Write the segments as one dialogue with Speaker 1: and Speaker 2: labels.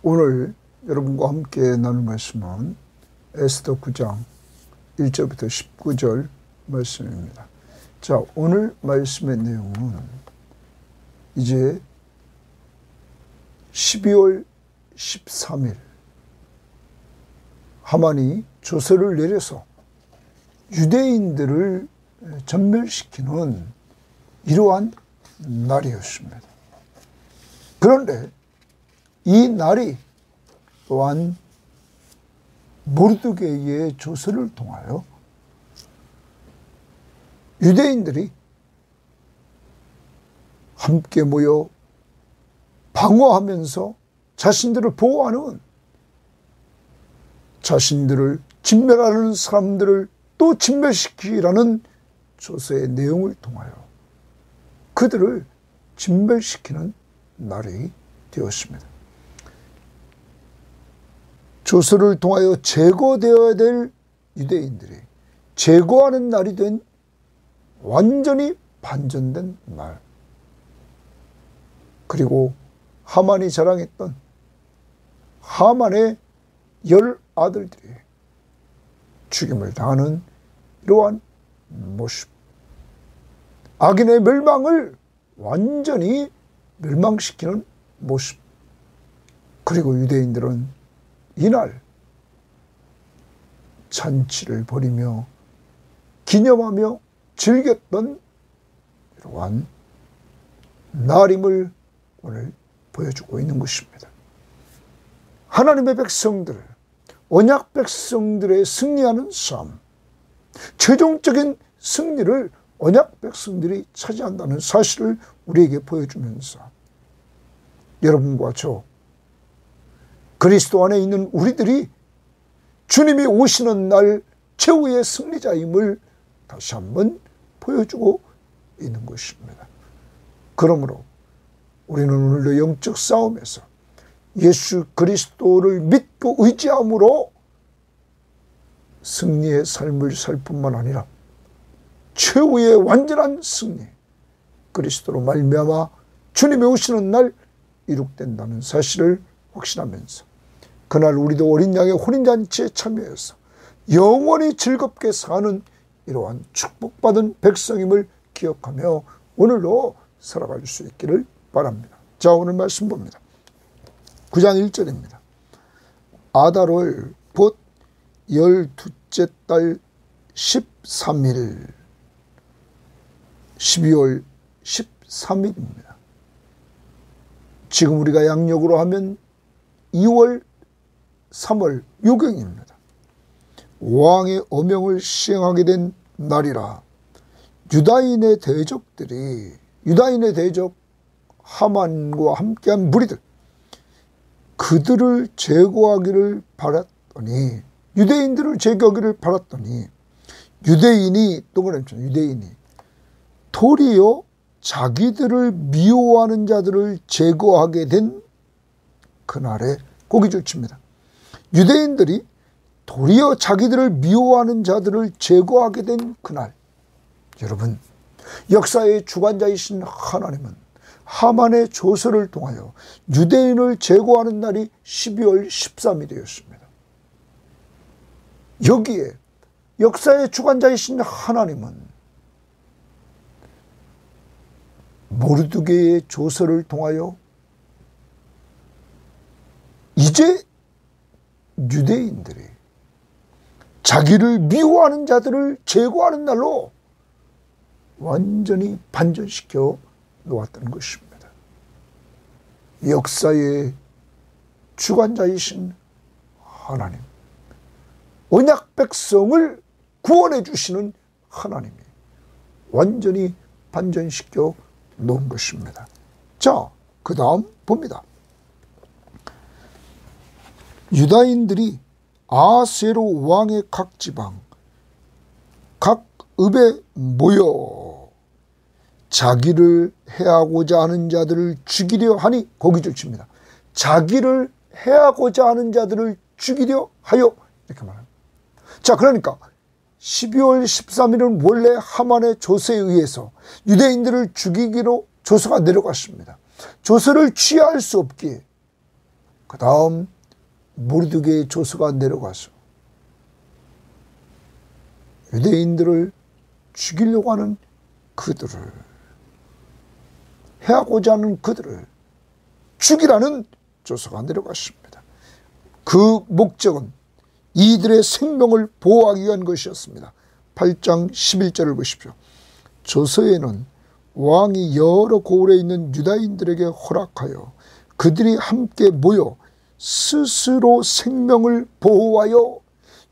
Speaker 1: 오늘 여러분과 함께 나눌 말씀은 에스더 9장 1절부터 19절 말씀입니다. 자, 오늘 말씀의 내용은 이제 12월 13일 하만이 조서를 내려서 유대인들을 전멸시키는 이러한 날이었습니다. 그런데 이 날이 또한 모르드게의 조서를 통하여 유대인들이 함께 모여 방어하면서 자신들을 보호하는, 자신들을 진멸하는 사람들을 또 진멸시키라는 조서의 내용을 통하여 그들을 진멸시키는 날이 되었습니다. 조서를 통하여 제거되어야 될 유대인들이 제거하는 날이 된 완전히 반전된 날. 그리고 하만이 자랑했던 하만의 10 아들들이 죽임을 당하는 이러한 모습. 악인의 멸망을 완전히 멸망시키는 모습. 그리고 유대인들은 이날 잔치를 벌이며 기념하며 즐겼던 이러한 날임을 오늘 보여주고 있는 것입니다. 하나님의 백성들, 언약 백성들의 승리하는 삶, 최종적인 승리를 언약 백성들이 차지한다는 사실을 우리에게 보여주면서 여러분과 저 그리스도 안에 있는 우리들이 주님이 오시는 날 최후의 승리자임을 다시 한번 보여주고 있는 것입니다. 그러므로 우리는 오늘도 영적 싸움에서 예수 그리스도를 믿고 의지함으로 승리의 삶을 살 뿐만 아니라 최후의 완전한 승리, 그리스도로 말미암아 주님이 오시는 날 이룩된다는 사실을 확신하면서 그날 우리도 어린 양의 혼인잔치에 참여해서 영원히 즐겁게 사는 이러한 축복받은 백성임을 기억하며 오늘도 살아갈 수 있기를 바랍니다. 자, 오늘 말씀 봅니다. 9장 1절입니다. 아달월 곧 12째 달 13일 12월 13일입니다. 지금 우리가 양력으로 하면 2월 3월 요경입니다. 왕의 어명을 시행하게 된 날이라 유다인의 대적들이, 유다인의 대적 하만과 함께한 무리들, 그들을 제거하기를 바랐더니, 유대인들을 제거하기를 바랐더니 유대인이 도리어 자기들을 미워하는 자들을 제거하게 된 그날에 고기 줄칩니다. 유대인들이 도리어 자기들을 미워하는 자들을 제거하게 된 그날, 여러분, 역사의 주관자이신 하나님은 하만의 조서를 통하여 유대인을 제거하는 날이 12월 13일이었습니다. 여기에 역사의 주관자이신 하나님은 모르드게의 조서를 통하여 이제 유대인들이 자기를 미워하는 자들을 제거하는 날로 완전히 반전시켜 놓았다는 것입니다. 역사의 주관자이신 하나님, 언약 백성을 구원해 주시는 하나님이 완전히 반전시켜 놓은 것입니다. 자, 그 다음 봅니다. 유다인들이 아세로 왕의 각 지방, 각 읍에 모여 자기를 해하고자 하는 자들을 죽이려 하니, 고기 줄칩니다. 자기를 해하고자 하는 자들을 죽이려 하여, 이렇게 말합니다. 자, 그러니까 12월 13일은 원래 하만의 조서에 의해서 유대인들을 죽이기로 조서가 내려갔습니다. 조서를 취하할 수 없기에 그 다음 모르드게의 조서가 내려가서 유대인들을 죽이려고 하는 그들을, 해하고자 하는 그들을 죽이라는 조서가 내려갔습니다. 그 목적은 이들의 생명을 보호하기 위한 것이었습니다. 8장 11절을 보십시오. 조서에는 왕이 여러 고을에 있는 유다인들에게 허락하여 그들이 함께 모여 스스로 생명을 보호하여,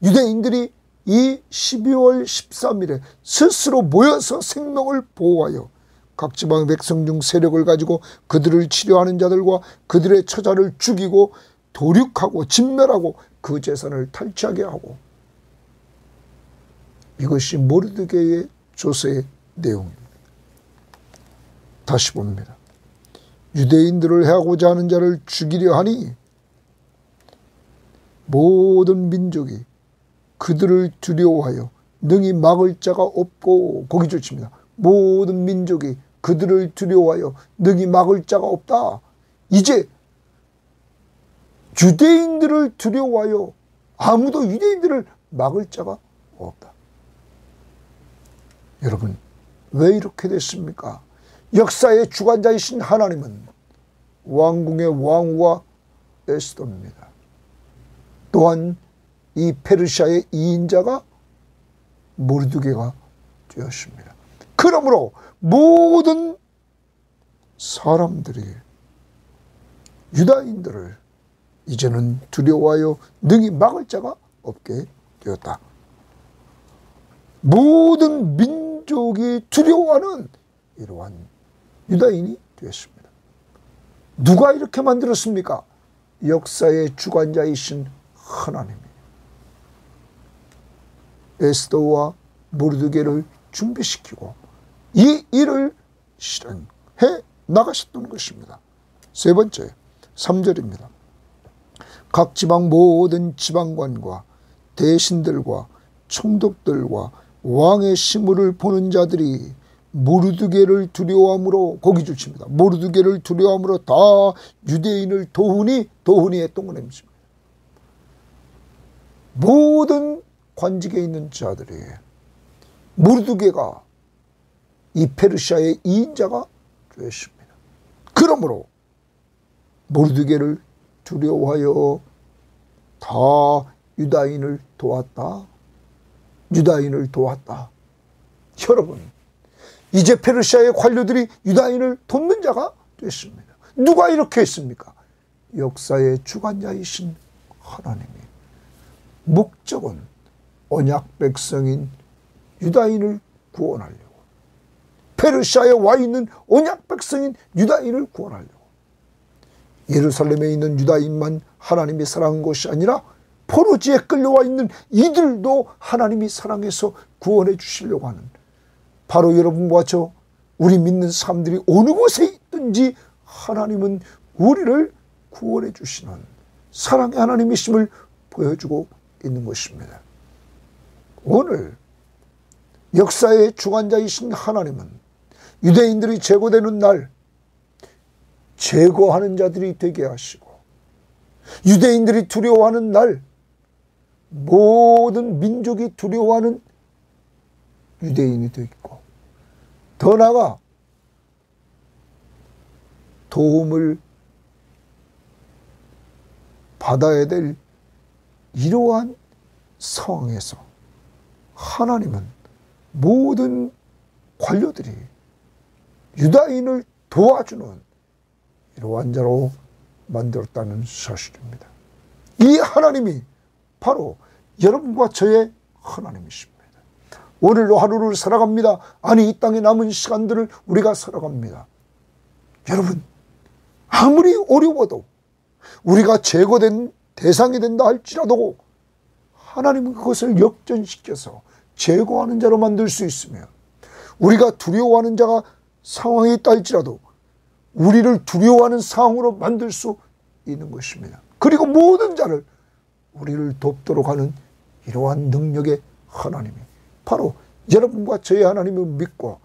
Speaker 1: 유대인들이 이 12월 13일에 스스로 모여서 생명을 보호하여 각 지방 백성 중 세력을 가지고 그들을 치료하는 자들과 그들의 처자를 죽이고 도륙하고 진멸하고 그 재산을 탈취하게 하고, 이것이 모르드게의 조서의 내용입니다. 다시 봅니다. 유대인들을 해하고자 하는 자를 죽이려 하니 모든 민족이 그들을 두려워하여 능히 막을 자가 없고, 거기 좋습니다. 모든 민족이 그들을 두려워하여 능히 막을 자가 없다. 이제 유대인들을 두려워하여 아무도 유대인들을 막을 자가 없다. 여러분, 왜 이렇게 됐습니까? 역사의 주관자이신 하나님은 왕궁의 왕후와 에스더입니다. 또한 이 페르시아의 2인자가 모르드게가 되었습니다. 그러므로 모든 사람들이 유다인들을 이제는 두려워하여 능히 막을 자가 없게 되었다. 모든 민족이 두려워하는 이러한 유다인이 되었습니다. 누가 이렇게 만들었습니까? 역사의 주관자이신 하나님이 에스더와 모르드게를 준비시키고 이 일을 실행해 나가셨던 것입니다. 세 번째, 3절입니다. 각 지방 모든 지방관과 대신들과 총독들과 왕의 시무를 보는 자들이 모르드게를 두려워함으로, 거기 주십니다. 모르드게를 두려워함으로 다 유대인을 도훈이 했던 것입니다. 모든 관직에 있는 자들이 모르드게가 이 페르시아의 2인자가 되었습니다. 그러므로 모르드게를 두려워하여 다 유다인을 도왔다. 유다인을 도왔다. 여러분, 이제 페르시아의 관료들이 유다인을 돕는 자가 됐습니다. 누가 이렇게 했습니까? 역사의 주관자이신 하나님이. 목적은 언약 백성인 유다인을 구원하려고, 페르시아에 와 있는 언약 백성인 유다인을 구원하려고, 예루살렘에 있는 유다인만 하나님이 사랑한 것이 아니라 포로지에 끌려와 있는 이들도 하나님이 사랑해서 구원해 주시려고 하는, 바로 여러분과 저 우리 믿는 사람들이 어느 곳에 있든지 하나님은 우리를 구원해 주시는 사랑의 하나님이심을 보여주고 있는 것입니다. 오늘 역사의 주관자이신 하나님은 유대인들이 제거되는 날 제거하는 자들이 되게 하시고, 유대인들이 두려워하는 날 모든 민족이 두려워하는 유대인이 되겠고, 더 나아가 도움을 받아야 될 이러한 상황에서 하나님은 모든 관료들이 유다인을 도와주는 이러한 자로 만들었다는 사실입니다. 이 하나님이 바로 여러분과 저의 하나님이십니다. 오늘도 하루를 살아갑니다. 아니, 이 땅에 남은 시간들을 우리가 살아갑니다. 여러분, 아무리 어려워도 우리가 제거된 대상이 된다 할지라도 하나님은 그것을 역전시켜서 제거하는 자로 만들 수 있으며, 우리가 두려워하는 자가 상황에 있다 할지라도 우리를 두려워하는 상황으로 만들 수 있는 것입니다. 그리고 모든 자를 우리를 돕도록 하는 이러한 능력의 하나님이 바로 여러분과 저의 하나님을 믿고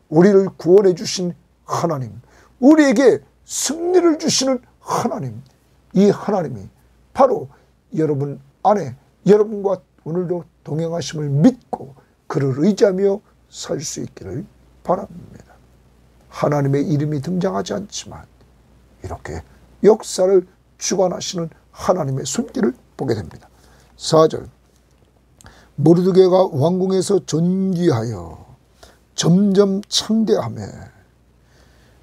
Speaker 1: 우리를 구원해 주신 하나님, 우리에게 승리를 주시는 하나님, 이 하나님이 바로 여러분 안에 여러분과 오늘도 동행하심을 믿고 그를 의지하며 살 수 있기를 바랍니다. 하나님의 이름이 등장하지 않지만 이렇게 역사를 주관하시는 하나님의 손길을 보게 됩니다. 4절, 모르드게가 왕궁에서 존귀하여 점점 창대하며,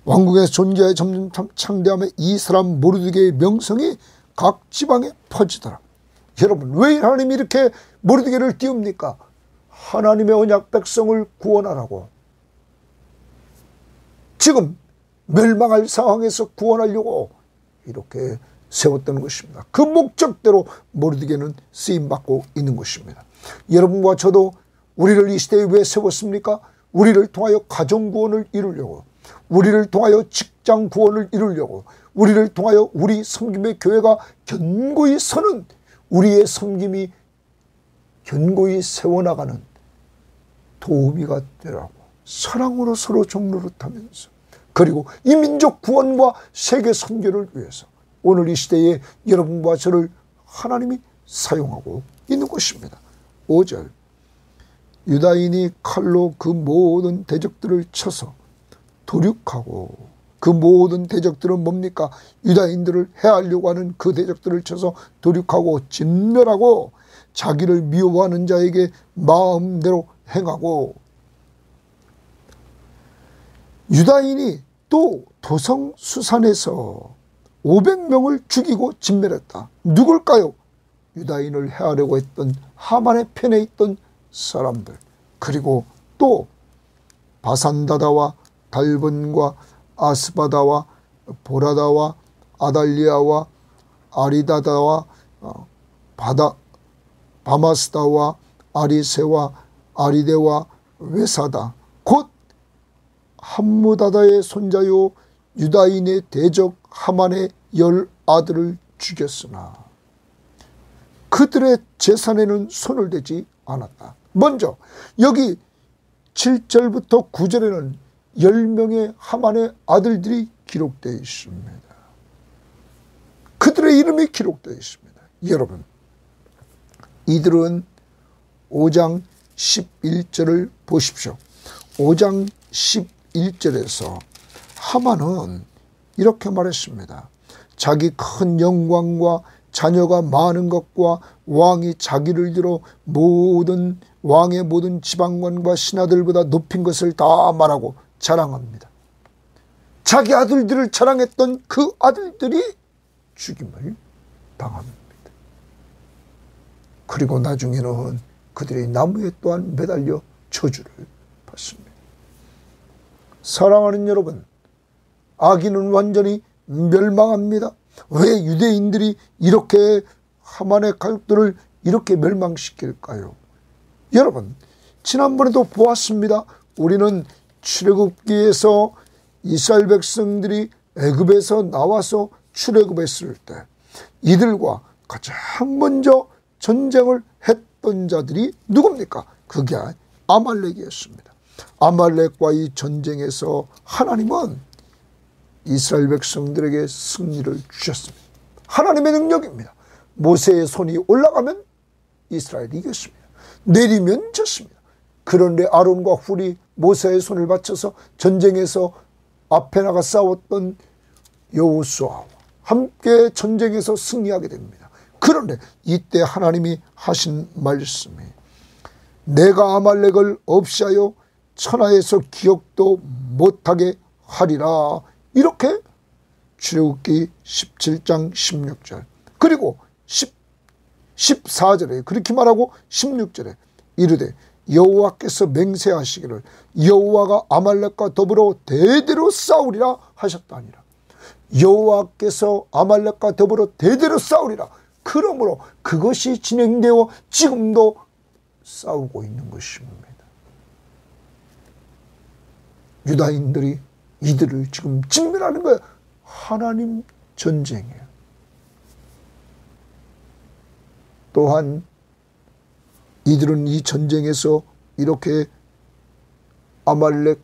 Speaker 1: 왕궁에서 존귀하여 점점 창대하며 이 사람 모르드게의 명성이 각 지방에 퍼지더라. 여러분, 왜 하나님이 이렇게 모르드게를 띄웁니까? 하나님의 언약 백성을 구원하라고. 지금 멸망할 상황에서 구원하려고 이렇게 세웠던 것입니다. 그 목적대로 모르드게는 쓰임받고 있는 것입니다. 여러분과 저도 우리를 이 시대에 왜 세웠습니까? 우리를 통하여 가정구원을 이루려고, 우리를 통하여 직장구원을 이루려고, 우리를 통하여 우리 섬김의 교회가 견고히 서는, 우리의 섬김이 견고히 세워나가는 도우미가 되라고 사랑으로 서로 종노릇하면서, 그리고 이 민족 구원과 세계 선교를 위해서 오늘 이 시대에 여러분과 저를 하나님이 사용하고 있는 것입니다. 5절, 유다인이 칼로 그 모든 대적들을 쳐서 도륙하고, 그 모든 대적들은 뭡니까? 유다인들을 해하려고 하는 그 대적들을 쳐서 도륙하고 진멸하고 자기를 미워하는 자에게 마음대로 행하고, 유다인이 또 도성수산에서 500명을 죽이고 진멸했다. 누굴까요? 유다인을 해하려고 했던 하만의 편에 있던 사람들, 그리고 또 바산다다와 달본과 아스바다와 보라다와 아달리아와 아리다다와 바마스다와 아리세와 아리데와 외사다, 곧 함무다다의 손자요 유다인의 대적 하만의 10아들을 죽였으나 그들의 재산에는 손을 대지 않았다. 먼저 여기 7절부터 9절에는 10명의 하만의 아들들이 기록되어 있습니다. 그들의 이름이 기록되어 있습니다. 여러분, 이들은 5장 11절을 보십시오. 5장 11절에서 하만은 이렇게 말했습니다. 자기 큰 영광과 자녀가 많은 것과 왕이 자기를 들어 모든 왕의 모든 지방관과 신하들보다 높인 것을 다 말하고 자랑합니다. 자기 아들들을 자랑했던 그 아들들이 죽임을 당합니다. 그리고 나중에는 그들이 나무에 또한 매달려 저주를 받습니다. 사랑하는 여러분, 악인은 완전히 멸망합니다. 왜 유대인들이 이렇게 하만의 가족들을 이렇게 멸망시킬까요? 여러분, 지난번에도 보았습니다. 우리는 출애굽기에서 이스라엘 백성들이 애굽에서 나와서 출애굽했을 때 이들과 가장 먼저 전쟁을 했던 자들이 누굽니까? 그게 아말렉이었습니다. 아말렉과 이 전쟁에서 하나님은 이스라엘 백성들에게 승리를 주셨습니다. 하나님의 능력입니다. 모세의 손이 올라가면 이스라엘이 이겼습니다. 내리면 졌습니다. 그런데 아론과 훌이 모세의 손을 받쳐서 전쟁에서 앞에 나가 싸웠던 여호수아와 함께 전쟁에서 승리하게 됩니다. 그런데 이때 하나님이 하신 말씀이 내가 아말렉을 없이하여 천하에서 기억도 못하게 하리라. 이렇게 출애굽기 17장 16절 그리고 14절에 그렇게 말하고 16절에 이르되 여호와께서 맹세하시기를 여호와가 아말렉과 더불어 대대로 싸우리라 하셨다니라. 여호와께서 아말렉과 더불어 대대로 싸우리라. 그러므로 그것이 진행되어 지금도 싸우고 있는 것입니다. 유다인들이 이들을 지금 진멸하는 거예요. 하나님 전쟁이에요. 또한 이들은 이 전쟁에서 이렇게 아말렉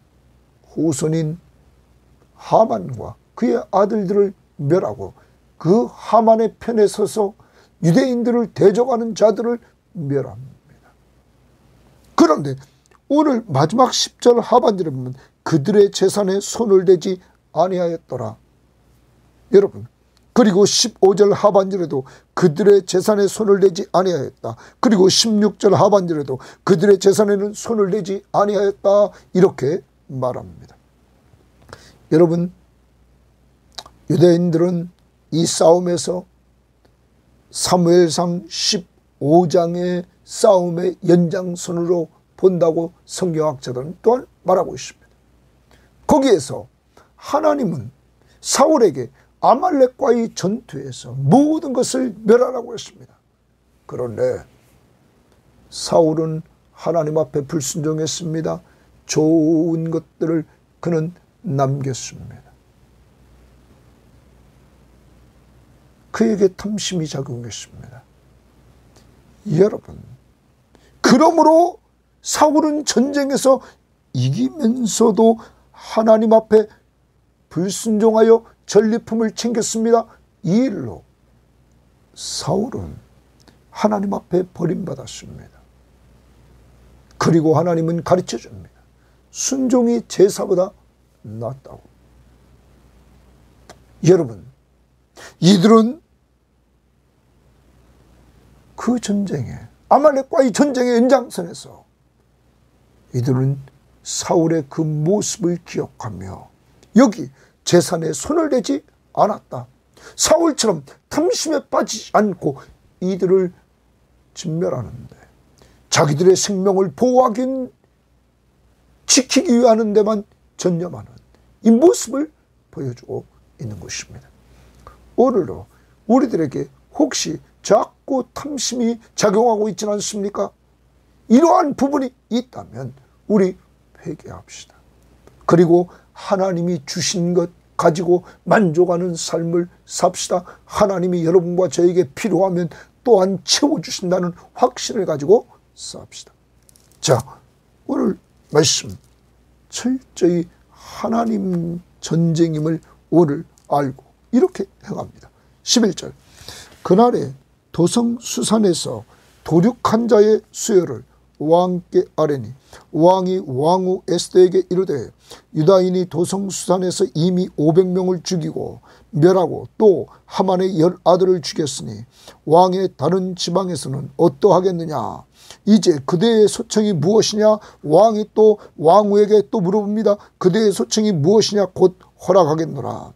Speaker 1: 후손인 하만과 그의 아들들을 멸하고 그 하만의 편에 서서 유대인들을 대적하는 자들을 멸합니다. 그런데 오늘 마지막 10절 하반절에 보면 그들의 재산에 손을 대지 아니하였더라. 여러분, 그리고 15절 하반절에도 그들의 재산에 손을 대지 아니하였다. 그리고 16절 하반절에도 그들의 재산에는 손을 대지 아니하였다. 이렇게 말합니다. 여러분, 유대인들은 이 싸움에서 사무엘상 15장의 싸움의 연장선으로 본다고 성경학자들은 또한 말하고 있습니다. 거기에서 하나님은 사울에게 아말렉과의 전투에서 모든 것을 멸하라고 했습니다. 그런데 사울은 하나님 앞에 불순종했습니다. 좋은 것들을 그는 남겼습니다. 그에게 탐심이 작용했습니다. 여러분, 그러므로 사울은 전쟁에서 이기면서도 하나님 앞에 불순종하여 전리품을 챙겼습니다. 이 일로 사울은 하나님 앞에 버림받았습니다. 그리고 하나님은 가르쳐 줍니다. 순종이 제사보다 낫다고. 여러분, 이들은 그 전쟁에, 아말렉과의 전쟁의 연장선에서 이들은 사울의 그 모습을 기억하며 여기 재산에 손을 대지 않았다. 사울처럼 탐심에 빠지지 않고 이들을 진멸하는데, 자기들의 생명을 보호하기, 지키기 위하는 데만 전념하는 이 모습을 보여주고 있는 것입니다. 오늘도 우리들에게 혹시 자꾸 탐심이 작용하고 있지는 않습니까? 이러한 부분이 있다면 우리 회개합시다. 그리고 하나님이 주신 것 가지고 만족하는 삶을 삽시다. 하나님이 여러분과 저에게 필요하면 또한 채워주신다는 확신을 가지고 삽시다. 자, 오늘 말씀 철저히 하나님 전쟁임을 오늘 알고 이렇게 행합니다. 11절, 그날에 도성수산에서 도륙한 자의 수여를 왕께 아뢰니 왕이 왕후 에스더에게 이르되 유다인이 도성수산에서 이미 500명을 죽이고 멸하고 또 하만의 10아들을 죽였으니 왕의 다른 지방에서는 어떠하겠느냐. 이제 그대의 소청이 무엇이냐. 왕이 또 왕후에게 또 물어봅니다. 그대의 소청이 무엇이냐. 곧 허락하겠노라.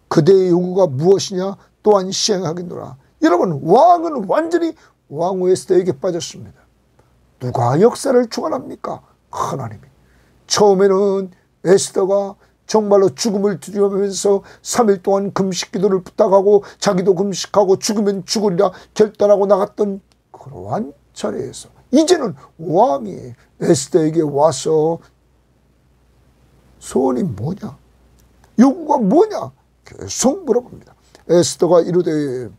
Speaker 1: 그대의 요구가 무엇이냐. 또한 시행하겠노라. 여러분, 왕은 완전히 왕후 에스더에게 빠졌습니다. 누가 역사를 주관합니까? 하나님이. 처음에는 에스더가 정말로 죽음을 두려워하면서 3일 동안 금식 기도를 부탁하고 자기도 금식하고 죽으면 죽으리라 결단하고 나갔던 그러한 자리에서 이제는 왕이 에스더에게 와서 소원이 뭐냐? 요구가 뭐냐? 계속 물어봅니다. 에스더가 이르되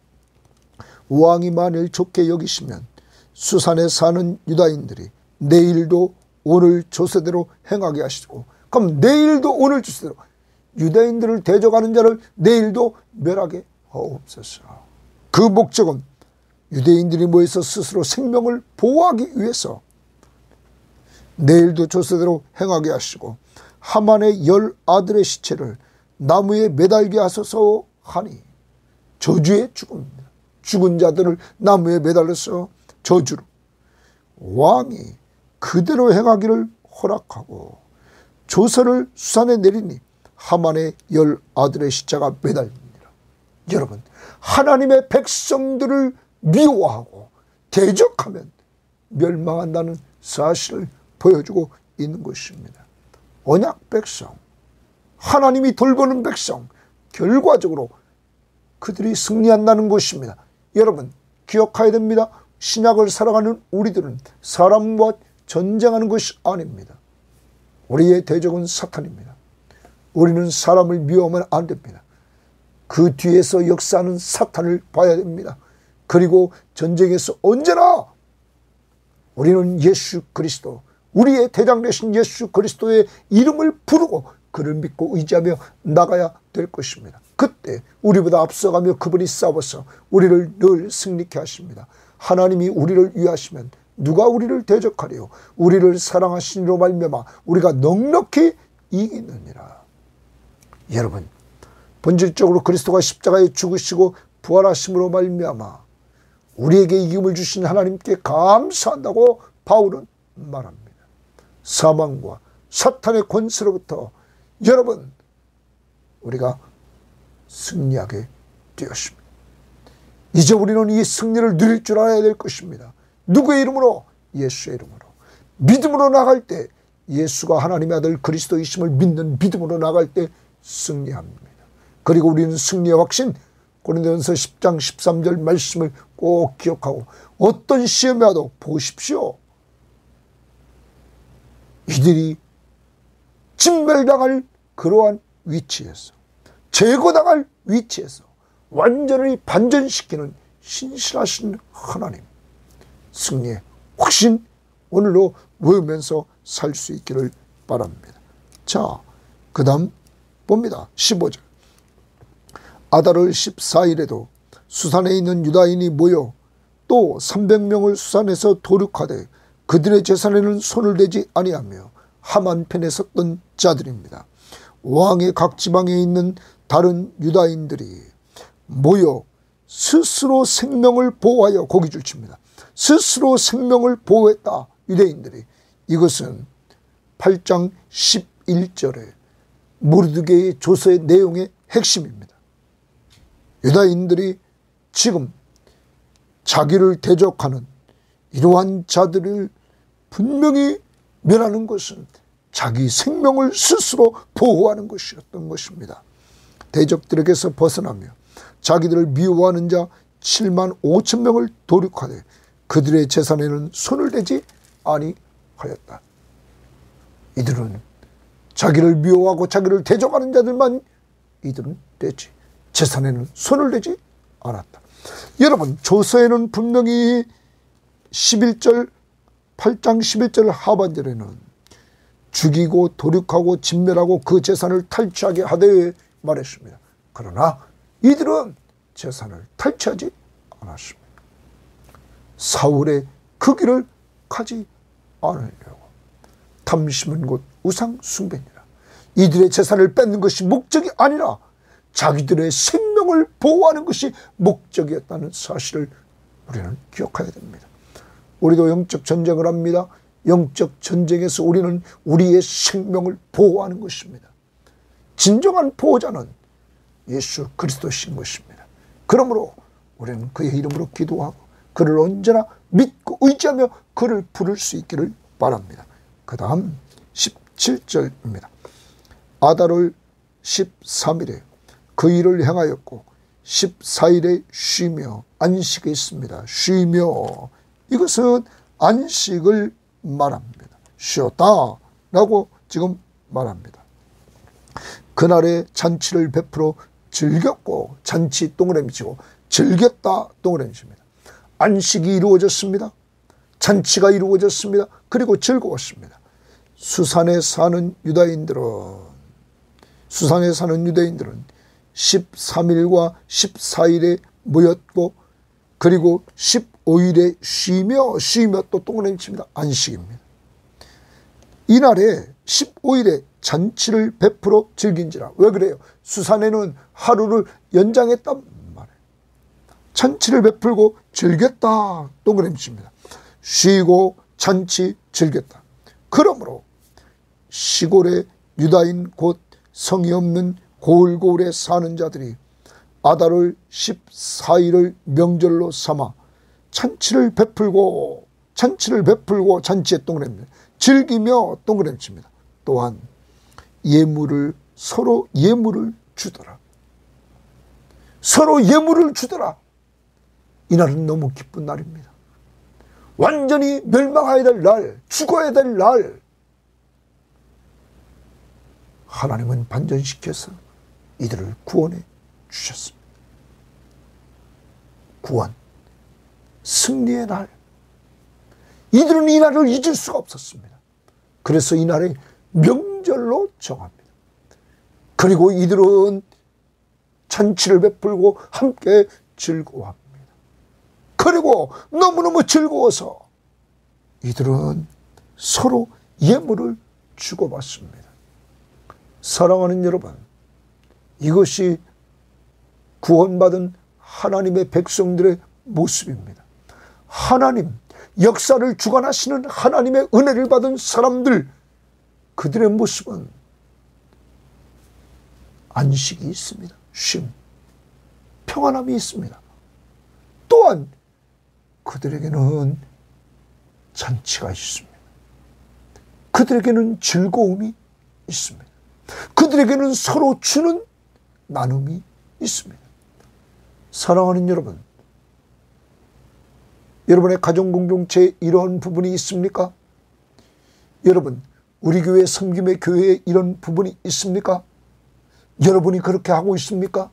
Speaker 1: 왕이 만일 좋게 여기시면 수산에 사는 유다인들이 내일도 오늘 조세대로 행하게 하시고, 그럼 내일도 오늘 조세대로 유다인들을 대적하는 자를 내일도 멸하게 하옵소서. 그 목적은 유대인들이 모여서 스스로 생명을 보호하기 위해서 내일도 조세대로 행하게 하시고 하만의 10아들의 시체를 나무에 매달게 하소서 하니, 저주의 죽음입니다. 죽은 자들을 나무에 매달려서 저주로 왕이 그대로 행하기를 허락하고 조서를 수산에 내리니 하만의 10아들의 시체가 매달립니다. 여러분, 하나님의 백성들을 미워하고 대적하면 멸망한다는 사실을 보여주고 있는 것입니다. 언약 백성, 하나님이 돌보는 백성, 결과적으로 그들이 승리한다는 것입니다. 여러분, 기억해야 됩니다. 신약을 살아가는 우리들은 사람과 전쟁하는 것이 아닙니다. 우리의 대적은 사탄입니다. 우리는 사람을 미워하면 안 됩니다. 그 뒤에서 역사하는 사탄을 봐야 됩니다. 그리고 전쟁에서 언제나 우리는 예수 그리스도, 우리의 대장 되신 예수 그리스도의 이름을 부르고 그를 믿고 의지하며 나가야 될 것입니다. 그때 우리보다 앞서가며 그분이 싸워서 우리를 늘 승리케 하십니다. 하나님이 우리를 위하시면 누가 우리를 대적하리요. 우리를 사랑하시니로 말미암아 우리가 넉넉히 이기느니라. 여러분, 본질적으로 그리스도가 십자가에 죽으시고 부활하심으로 말미암아 우리에게 이김을 주신 하나님께 감사한다고 바울은 말합니다. 사망과 사탄의 권세로부터 여러분 우리가 승리하게 되었습니다. 이제 우리는 이 승리를 누릴 줄 알아야 될 것입니다. 누구의 이름으로? 예수의 이름으로. 믿음으로 나갈 때, 예수가 하나님의 아들 그리스도이심을 믿는 믿음으로 나갈 때 승리합니다. 그리고 우리는 승리의 확신, 고린도전서 10장 13절 말씀을 꼭 기억하고 어떤 시험이 와도 보십시오. 이들이 진멸당할 그러한 위치에서, 제거당할 위치에서 완전히 반전시키는 신실하신 하나님, 승리의 확신 오늘로 외우면서 살 수 있기를 바랍니다. 자, 그 다음 봅니다. 15절. 아달월 14일에도 수산에 있는 유다인이 모여 또 300명을 수산에서 도륙하되 그들의 재산에는 손을 대지 아니하며 하만 편에 섰던 자들입니다. 왕의 각 지방에 있는 다른 유다인들이 모여 스스로 생명을 보호하여 고기줄 칩니다. 스스로 생명을 보호했다. 유대인들이. 이것은 8장 11절에 모르드게의 조서의 내용의 핵심입니다. 유다인들이 지금 자기를 대적하는 이러한 자들을 분명히 멸하는 것은 자기 생명을 스스로 보호하는 것이었던 것입니다. 대적들에게서 벗어나며 자기들을 미워하는 자 7만 5천 명을 도륙하되 그들의 재산에는 손을 대지 아니하였다. 이들은 자기를 미워하고 자기를 대적하는 자들만 이들은 대지 재산에는 손을 대지 않았다. 여러분, 조서에는 분명히 8장 11절 하반절에는 죽이고 도륙하고 진멸하고 그 재산을 탈취하게 하되 말했습니다. 그러나 이들은 재산을 탈취하지 않았습니다. 사울의 그 길을 가지 않으려고. 탐심은 곧 우상 숭배니라. 이들의 재산을 뺏는 것이 목적이 아니라 자기들의 생명을 보호하는 것이 목적이었다는 사실을 우리는 기억해야 됩니다. 우리도 영적 전쟁을 합니다. 영적 전쟁에서 우리는 우리의 생명을 보호하는 것입니다. 진정한 보호자는 예수 그리스도신 것입니다. 그러므로 우리는 그의 이름으로 기도하고 그를 언제나 믿고 의지하며 그를 부를 수 있기를 바랍니다. 그 다음 17절입니다. 아달월 13일에 그 일을 행하였고 14일에 쉬며 안식이 있습니다. 쉬며, 이것은 안식을 말합니다. 쉬었다라고 지금 말합니다. 그날에 잔치를 베풀어 즐겼고, 잔치 동그라미 치고 즐겼다 동그라미 칩니다. 안식이 이루어졌습니다. 잔치가 이루어졌습니다. 그리고 즐거웠습니다. 수산에 사는 유대인들은 13일과 14일에 모였고 그리고 15일에 쉬며 또 동그라미 칩니다. 안식입니다. 이날에 15일에 잔치를 베풀어 즐긴지라. 왜 그래요? 수산에는 하루를 연장했단 말이에요. 잔치를 베풀고 즐겼다 동그라미 칩니다. 쉬고 잔치 즐겼다. 그러므로 시골의 유다인 곧 성이 없는 고을고을에 사는 자들이 아달월 14일을 명절로 삼아 잔치를 베풀고 잔치에 동그라미 즐기며 동그라미 칩니다. 또한 서로 예물을 주더라. 서로 예물을 주더라. 이날은 너무 기쁜 날입니다. 완전히 멸망해야 될 날, 죽어야 될 날, 하나님은 반전시켜서 이들을 구원해 주셨습니다. 구원, 승리의 날. 이들은 이 날을 잊을 수가 없었습니다. 그래서 이 날을 명절로 정합니다. 그리고 이들은 잔치를 베풀고 함께 즐거워합니다. 그리고 너무너무 즐거워서 이들은 서로 예물을 주고받습니다. 사랑하는 여러분, 이것이 구원받은 하나님의 백성들의 모습입니다. 하나님, 역사를 주관하시는 하나님의 은혜를 받은 사람들, 그들의 모습은 안식이 있습니다. 쉼, 평안함이 있습니다. 또한 그들에게는 잔치가 있습니다. 그들에게는 즐거움이 있습니다. 그들에게는 서로 주는 나눔이 있습니다. 사랑하는 여러분, 여러분의 가정공동체에 이러한 부분이 있습니까? 여러분, 우리 교회 섬김의 교회에 이런 부분이 있습니까? 여러분이 그렇게 하고 있습니까?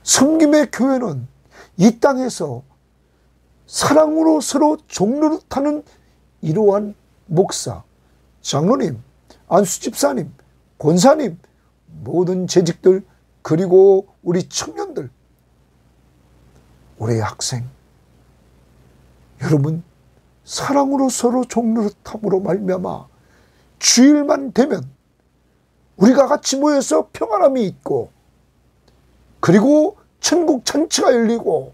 Speaker 1: 섬김의 교회는 이 땅에서 사랑으로 서로 종노릇하는 이러한 목사, 장로님, 안수집사님, 권사님, 모든 재직들, 그리고 우리 청년들, 우리 학생, 여러분 사랑으로 서로 종노릇함으로 말미암아 주일만 되면 우리가 같이 모여서 평안함이 있고, 그리고 천국 잔치가 열리고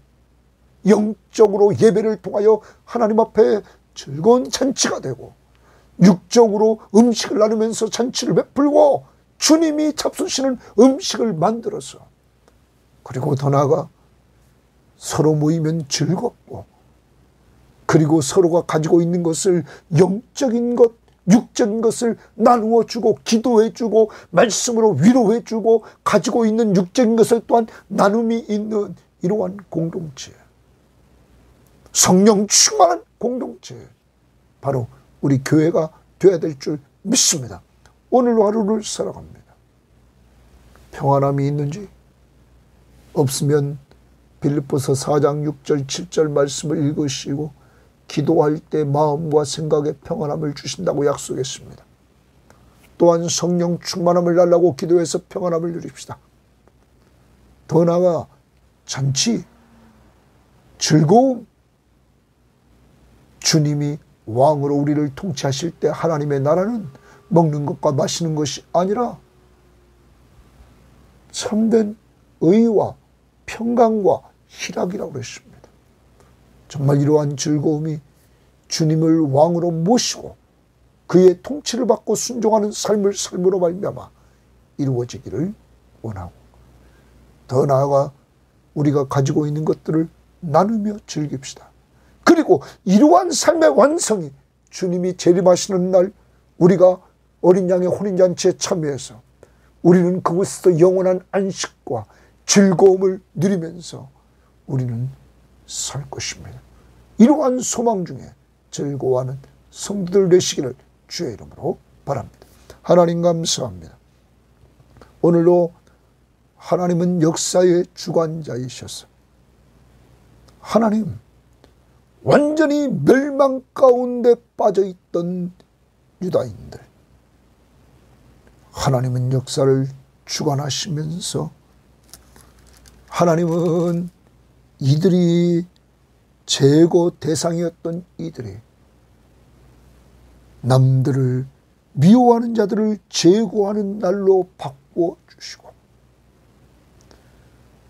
Speaker 1: 영적으로 예배를 통하여 하나님 앞에 즐거운 잔치가 되고, 육적으로 음식을 나누면서 잔치를 베풀고 주님이 잡수시는 음식을 만들어서, 그리고 더 나아가 서로 모이면 즐겁고, 그리고 서로가 가지고 있는 것을, 영적인 것, 육적인 것을 나누어 주고 기도해 주고 말씀으로 위로해 주고, 가지고 있는 육적인 것을 또한 나눔이 있는 이러한 공동체, 성령 충만한 공동체, 바로 우리 교회가 되어야 될 줄 믿습니다. 오늘 하루를 살아갑니다. 평안함이 있는지, 없으면 빌립보서 4장 6절 7절 말씀을 읽으시고 기도할 때 마음과 생각에 평안함을 주신다고 약속했습니다. 또한 성령 충만함을 달라고 기도해서 평안함을 누립시다. 더 나아가 잔치, 즐거움, 주님이 왕으로 우리를 통치하실 때 하나님의 나라는 먹는 것과 마시는 것이 아니라 참된 의와 평강과 희락이라고 그랬습니다. 정말 이러한 즐거움이 주님을 왕으로 모시고 그의 통치를 받고 순종하는 삶을 삶으로 말미암아 이루어지기를 원하고, 더 나아가 우리가 가지고 있는 것들을 나누며 즐깁시다. 그리고 이러한 삶의 완성이 주님이 재림하시는 날 우리가 어린 양의 혼인잔치에 참여해서 우리는 그곳에서 영원한 안식과 즐거움을 누리면서 우리는 살 것입니다. 이러한 소망 중에 즐거워하는 성도들 되시기를 주의 이름으로 바랍니다. 하나님 감사합니다. 오늘도 하나님은 역사의 주관자이셔서 하나님, 완전히 멸망 가운데 빠져있던 유다인들, 하나님은 역사를 주관하시면서 하나님은 이들이 제거 대상이었던 이들이 남들을 미워하는 자들을 제거하는 날로 바꾸어 주시고,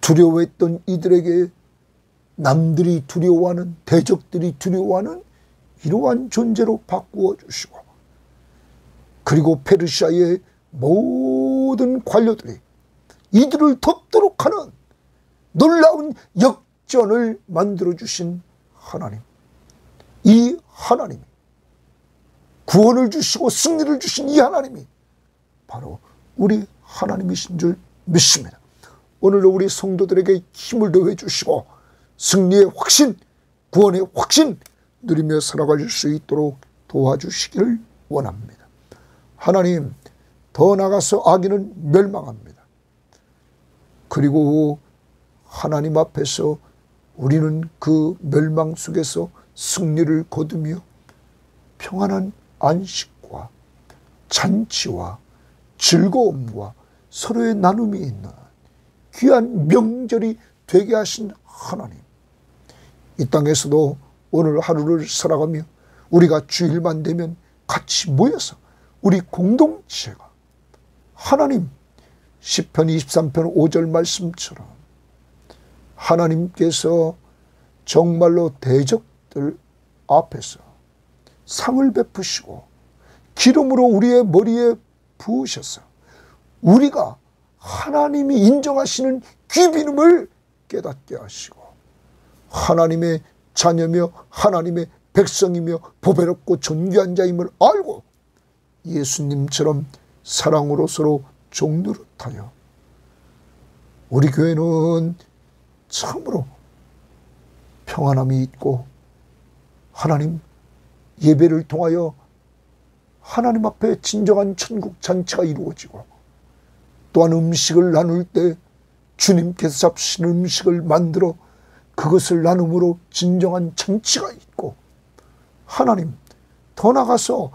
Speaker 1: 두려워했던 이들에게 남들이 두려워하는, 대적들이 두려워하는 이러한 존재로 바꾸어 주시고, 그리고 페르시아의 모든 관료들이 이들을 덮도록 하는 놀라운 역전을 만들어 주신 하나님, 이 하나님이, 구원을 주시고 승리를 주신 이 하나님이 바로 우리 하나님이신 줄 믿습니다. 오늘도 우리 성도들에게 힘을 더해 주시고 승리의 확신, 구원의 확신 누리며 살아갈 수 있도록 도와주시기를 원합니다. 하나님, 더 나아가서 악인은 멸망합니다. 그리고 하나님 앞에서 우리는 그 멸망 속에서 승리를 거두며 평안한 안식과 잔치와 즐거움과 서로의 나눔이 있는 귀한 명절이 되게 하신 하나님, 이 땅에서도 오늘 하루를 살아가며 우리가 주일만 되면 같이 모여서 우리 공동체가 하나님, 시편 23편 5절 말씀처럼 하나님께서 정말로 대적들 앞에서 상을 베푸시고 기름으로 우리의 머리에 부으셔서 우리가 하나님이 인정하시는 귀비름을 깨닫게 하시고 하나님의 자녀며 하나님의 백성이며 보배롭고 존귀한 자임을 알고 예수님처럼 사랑으로 서로 종노릇하여 우리 교회는 참으로 평안함이 있고 하나님 예배를 통하여 하나님 앞에 진정한 천국 잔치가 이루어지고 또한 음식을 나눌 때 주님께서 잡수신 음식을 만들어 그것을 나눔으로 진정한 잔치가 있고 하나님 더 나아가서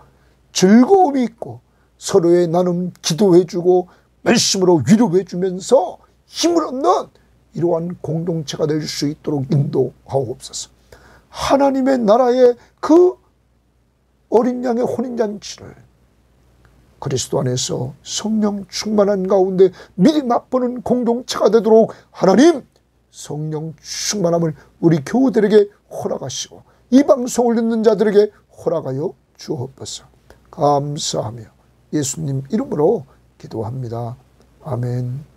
Speaker 1: 즐거움이 있고 서로의 나눔 기도해주고 말씀으로 위로해주면서 힘을 얻는 이러한 공동체가 될 수 있도록 인도하옵소서. 하나님의 나라의 그 어린 양의 혼인잔치를 그리스도 안에서 성령 충만한 가운데 미리 맛보는 공동체가 되도록 하나님 성령 충만함을 우리 교우들에게 허락하시고 이 방송을 듣는 자들에게 허락하여 주옵소서. 감사하며 예수님 이름으로 기도합니다. 아멘.